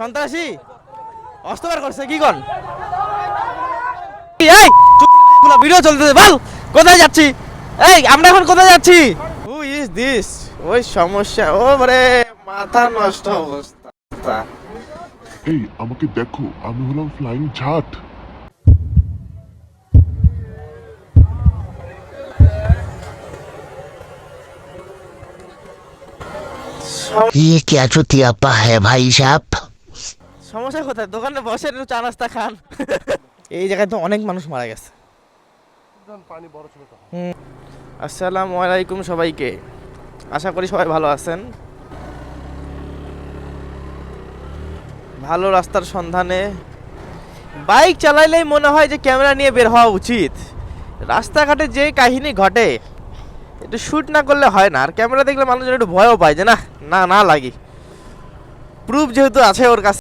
সন্ত্রাসী অস্ত্র করছে কি কোন ভিডিও চলতেছে বল কোথায় যাচ্ছি এই আমরা এখন কোথায় যাচ্ছি হু ইজ দিস ওই সমস্যা ও রে মাথা নষ্ট অবস্থা এই আমাকে দেখো আমি হলাম ফ্লাইং ঝাট ये क्या चुतियापा है भाई साहब। সমস্যা কোথায় দোকানে বসে একটু চা নাস্তা খান এই জায়গায় তো অনেক মানুষ মারা গেছে আসসালামু আলাইকুম সবাইকে আশা করি সবাই ভালো আছেন ভালো রাস্তার সন্ধানে বাইক চালাইলেই মনে হয় যে ক্যামেরা নিয়ে বের হওয়া উচিত রাস্তাঘাটে যে কাহিনী ঘটে একটু শ্যুট না করলে হয় না আর ক্যামেরা দেখলে মানুষজন একটু ভয়ও পায় যে না না না লাগি প্রুফ যেহেতু আছে ওর কাছে